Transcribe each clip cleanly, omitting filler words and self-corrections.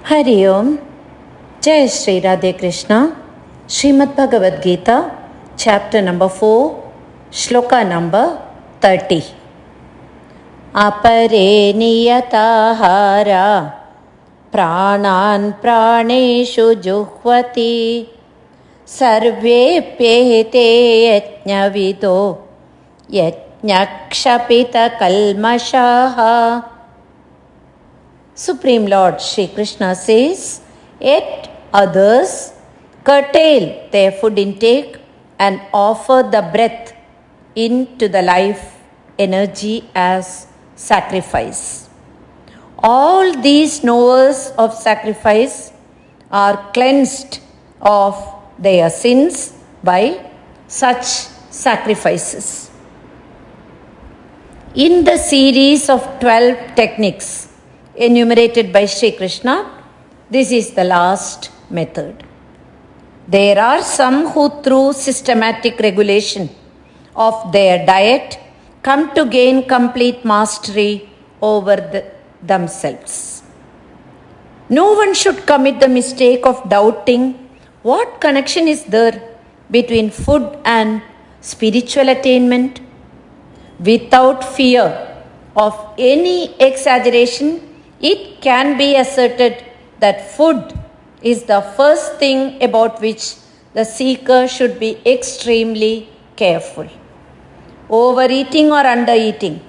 Hari Om. Jai Shri Radhe Krishna. Srimad Bhagavad Gita, chapter number 4, shloka number 30. Apare niyatahara pranan praneshu juhvati sarvepyete yajnavido yajnakshapita kalmashaha. Supreme Lord Shri Krishna says, yet others curtail their food intake and offer the breath into the life energy as sacrifice. All these knowers of sacrifice are cleansed of their sins by such sacrifices. In the series of 12 techniques enumerated by Shri Krishna, this is the last method. There are some who through systematic regulation of their diet come to gain complete mastery over themselves. No one should commit the mistake of doubting what connection is there between food and spiritual attainment. Without fear of any exaggeration, it can be asserted that food is the first thing about which the seeker should be extremely careful. Overeating or undereating,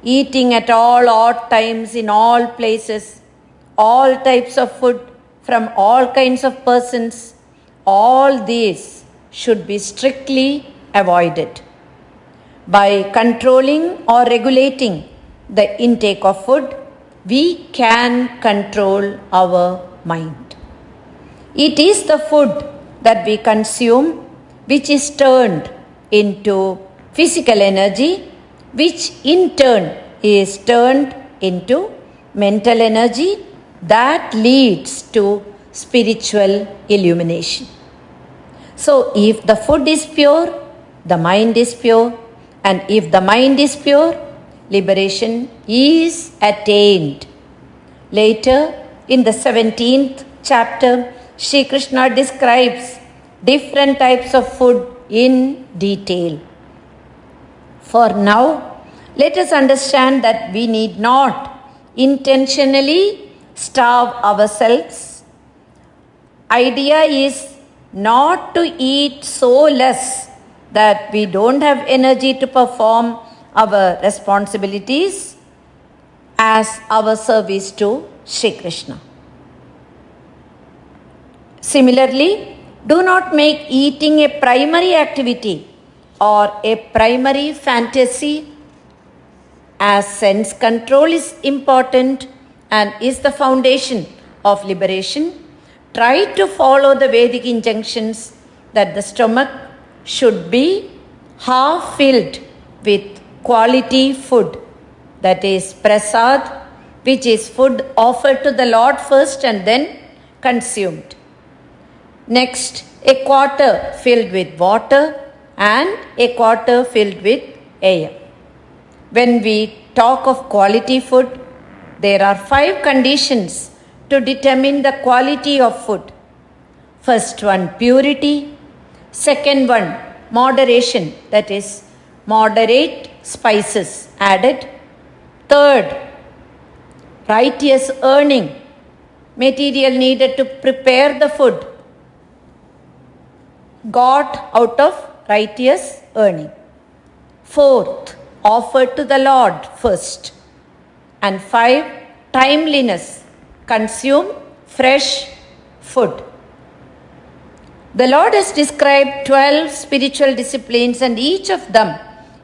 eating at all odd times in all places, all types of food from all kinds of persons, all these should be strictly avoided. By controlling or regulating the intake of food, we can control our mind. It is the food that we consume which is turned into physical energy, which in turn is turned into mental energy that leads to spiritual illumination. So, if the food is pure, the mind is pure, and if the mind is pure, liberation is attained. Later, in the 17th chapter, Shri Krishna describes different types of food in detail. For now, let us understand that we need not intentionally starve ourselves. Idea is not to eat so less that we don't have energy to perform our responsibilities as our service to Shri Krishna. Similarly, do not make eating a primary activity or a primary fantasy, as sense control is important and is the foundation of liberation. Try to follow the Vedic injunctions that the stomach should be half filled with quality food, that is prasad, which is food offered to the Lord first and then consumed. Next, a quarter filled with water and a quarter filled with air. When we talk of quality food, there are 5 conditions to determine the quality of food. First one, purity. Second one, moderation, that is moderate spices added. Third, righteous earning, material needed to prepare the food got out of righteous earning. Fourth, offered to the Lord first. And 5, timeliness, consume fresh food. The Lord has described 12 spiritual disciplines, and each of them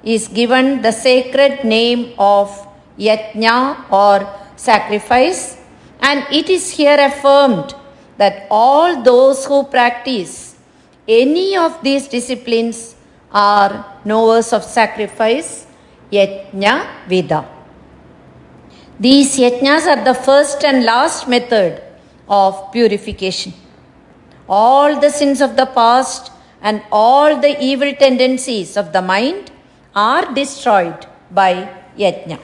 is given the sacred name of yajna or sacrifice, and it is here affirmed that all those who practice any of these disciplines are knowers of sacrifice, yajna vida. These yajnas are the first and last method of purification. All the sins of the past and all the evil tendencies of the mind are destroyed by yajna.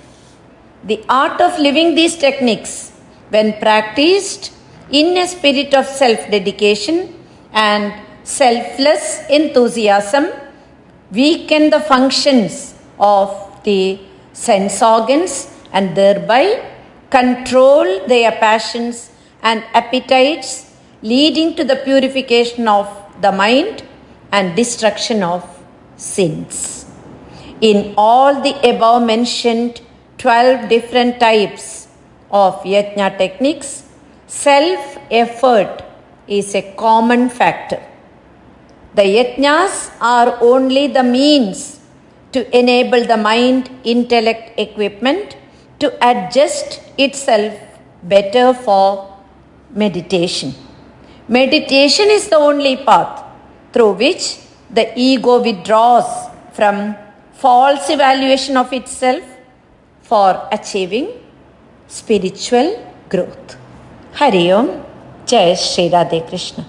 The art of living these techniques, when practiced, in a spirit of self-dedication and selfless enthusiasm, weaken the functions of the sense organs and thereby control their passions and appetites, leading to the purification of the mind and destruction of sins. In all the above mentioned 12 different types of yajna techniques, self-effort is a common factor. The yajnas are only the means to enable the mind-intellect equipment to adjust itself better for meditation. Meditation is the only path through which the ego withdraws from false evaluation of itself for achieving spiritual growth. Hari Om. Jai Shri Radhe Krishna.